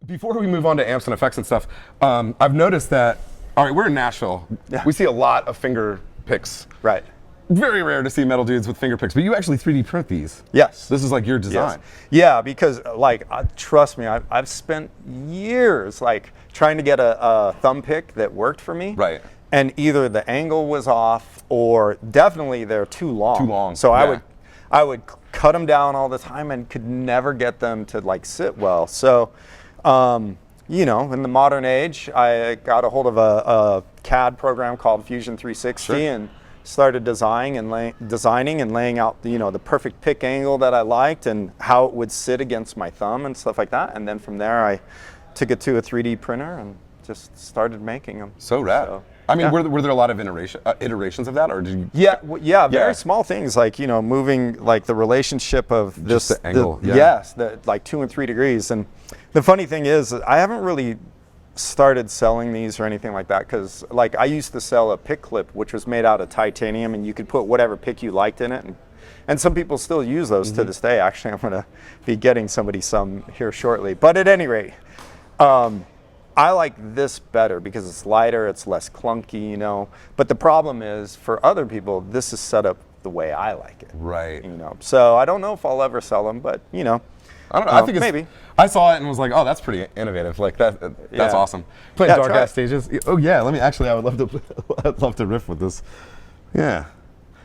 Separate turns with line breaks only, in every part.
Before we move on to amps and effects and stuff, I've noticed that, all right, we're in Nashville. Yeah. We see a lot of finger picks.
Right.
Very rare to see metal dudes with finger picks, but you actually 3D print these.
Yes.
This is like your design.
Yes. Yeah, because like, trust me, I've spent years like trying to get a thumb pick that worked for me.
Right.
And either the angle was off or definitely they're too long.
Too long.
So I would cut them down all the time and could never get them to like sit well. So, you know, in the modern age, I got a hold of a CAD program called Fusion 360
Sure.
and started designing and laying out, you know, the perfect pick angle that I liked and how it would sit against my thumb and stuff like that. And then from there, I took it to a 3D printer and just started making them.
So rad.
So,
I mean,
yeah.
were there a lot of iterations of that, or did you?
Yeah, very small things like, you know, moving like the relationship of this
the angle.
Yes, like 2 and 3 degrees. And the funny thing is, I haven't really started selling these or anything like that because, like, I used to sell a pick clip which was made out of titanium, and you could put whatever pick you liked in it. And some people still use those to this day. Actually, I'm going to be getting somebody some here shortly. But at any rate, I like this better because it's lighter, it's less clunky, you know. But the problem is, for other people, this is set up the way I like it.
Right.
You know. So I don't know if I'll ever sell them, but you know.
I don't know. I think
maybe.
I saw it and was like, oh, that's pretty innovative. Like that's awesome. Playing dark ass stages. Oh yeah. Let me actually. I would love to. I'd love to riff with this. Yeah.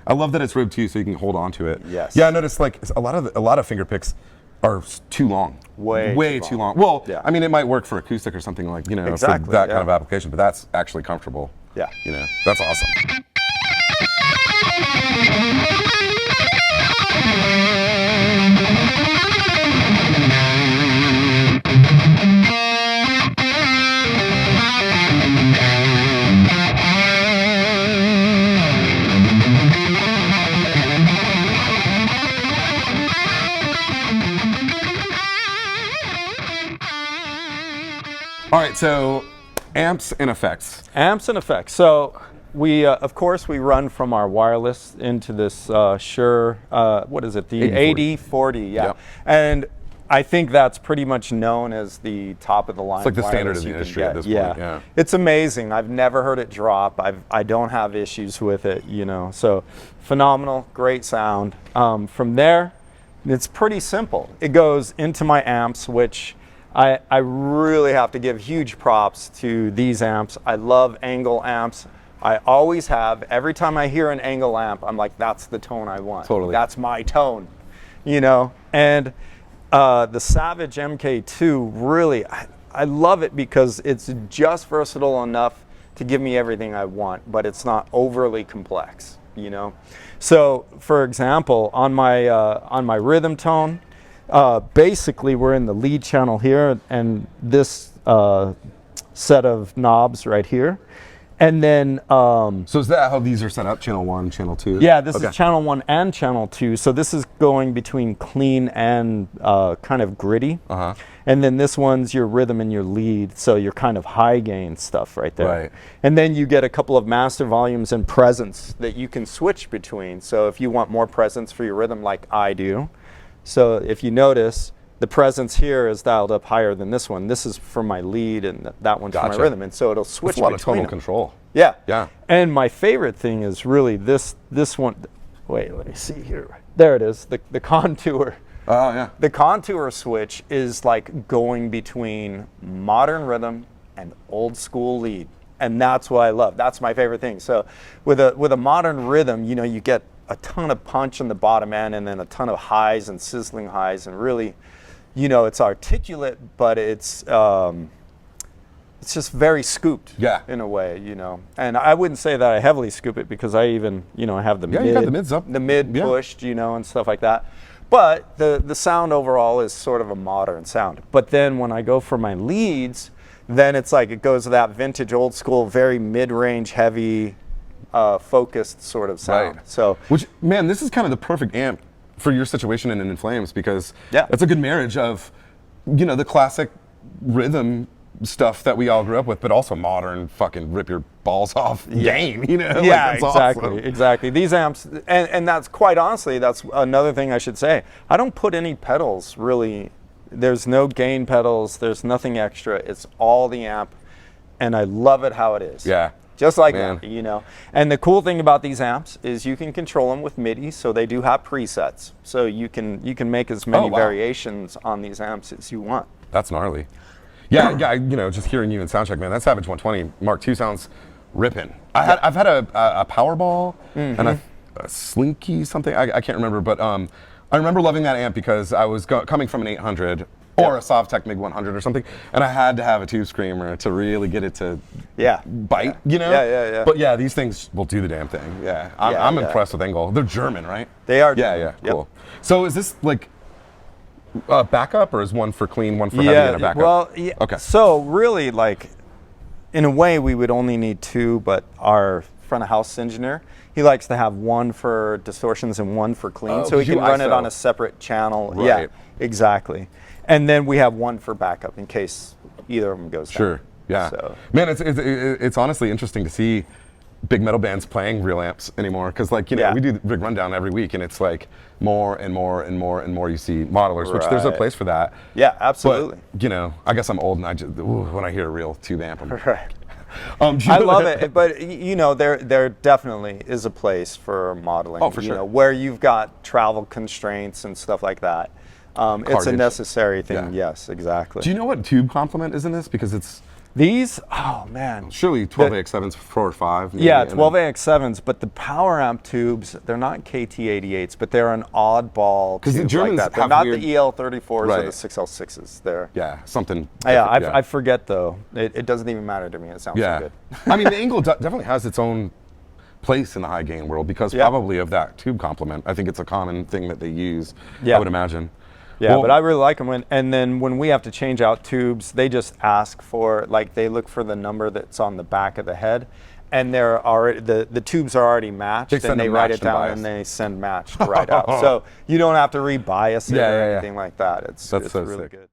I love that it's ribbed too, so you can hold on to it.
Yes.
Yeah. I noticed like a lot of finger picks are too long. Way too long. Well, yeah. I mean, it might work for acoustic or something like, you know,
exactly,
for that kind of application, but that's actually comfortable.
Yeah.
You know, that's awesome. All right, so amps and effects.
Amps and effects. So we, of course, we run from our wireless into this Shure, what is it? The AD40, yeah. Yep. And I think that's pretty much known as the top of the line.
It's like the standard of the industry at this point. Yeah.
It's amazing. I've never heard it drop. I don't have issues with it, you know. So phenomenal, great sound. From there, it's pretty simple. It goes into my amps, which I really have to give huge props to these amps. I love Engl amps. I always have. Every time I hear an Engl amp, I'm like, that's the tone I want.
Totally.
That's my tone, you know. And the Savage MK2, really, I love it because it's just versatile enough to give me everything I want, but it's not overly complex, you know. So, for example, on my rhythm tone, basically we're in the lead channel here and this set of knobs right here. And then
so is that how these are set up? Channel 1, channel 2?
Yeah, this is channel 1 and channel 2. So this is going between clean and kind of gritty.
Uh-huh.
And then this one's your rhythm and your lead, so your kind of high gain stuff right there.
Right.
And then you get a couple of master volumes and presence that you can switch between. So if you want more presence for your rhythm like I do, so if you notice, the presence here is dialed up higher than this one. This is for my lead, and that one's for my rhythm, and so it'll switch between them.
That's a lot of tonal control.
Yeah.
Yeah.
And my favorite thing is really this one. Wait, let me see here. There it is, the contour.
Oh, yeah.
The contour switch is like going between modern rhythm and old school lead, and that's what I love. That's my favorite thing. So with a modern rhythm, you know, you get a ton of punch in the bottom end and then a ton of highs and sizzling highs, and really, you know, it's articulate, but it's just very scooped in a way, you know. And I wouldn't say that I heavily scoop it because I even, you know, I have the
you got the mids up.
The mid pushed, you know, and stuff like that. But the sound overall is sort of a modern sound. But then when I go for my leads, then it's like it goes to that vintage old school, very mid-range heavy, focused sort of sound.
Right.
So,
which, man, this is kind of the perfect amp for your situation in Flames because it's a good marriage of, you know, the classic rhythm stuff that we all grew up with, but also modern fucking rip your balls off game, you know?
Yeah,
like,
exactly, exactly. These amps, and that's quite honestly, that's another thing I should say. I don't put any pedals really There's no gain pedals. There's nothing extra. It's all the amp, and I love it how it is.
Yeah.
Just like that, you know. And the cool thing about these amps is you can control them with MIDI, so they do have presets. So you can make as many variations on these amps as you want.
That's gnarly. Yeah, you know, just hearing you in soundcheck, man, that Savage 120 Mark II sounds ripping. I've had a Powerball and a Slinky something, I can't remember, but I remember loving that amp because I was coming from an 800 or a Sovtech MiG 100 or something, and I had to have a tube screamer to really get it to bite, you know?
Yeah.
But yeah, these things will do the damn thing. Yeah, I'm impressed with Engl. They're German, right?
They are
German. Yeah, cool. So is this like a backup, or is one for clean, one for heavy, and a backup?
Well, okay. So really, like, in a way, we would only need two, but our front of house engineer, he likes to have one for distortions and one for clean, so he can run it on a separate channel. Right. Yeah, exactly. And then we have one for backup in case either of them goes down.
Sure, yeah. So. Man, it's honestly interesting to see big metal bands playing real amps anymore, because like, you know, we do the Big Rundown every week, and it's like more and more and more and more you see modelers, which there's a place for that.
Yeah, absolutely.
But, you know, I guess I'm old, and I just, when I hear a real tube amp, I'm
right. I love it, but you know, there definitely is a place for modeling.
Oh, for sure.
You know, where you've got travel constraints and stuff like that. It's a necessary thing. Yeah. Yes, exactly.
Do you know what tube complement is in this? Because it's
these. Oh man.
Surely 12AX7s 4 or 5. Maybe,
yeah, 12AX7s, but the power amp tubes, they're not KT88s, but they're an oddball tube.
The Germans
like that. They're not the EL34s or the 6L6s. They're
something.
Yeah, I forget though. It doesn't even matter to me. It sounds so good.
I mean, the Engl definitely has its own place in the high gain world because probably of that tube complement. I think it's a common thing that they use. I would imagine.
Yeah, well, but I really like them. And then when we have to change out tubes, they just ask for, like, they look for the number that's on the back of the head, and they're already the tubes are already matched, and they write it down and they send matched right out. So you don't have to rebias it or anything like that. It's really good.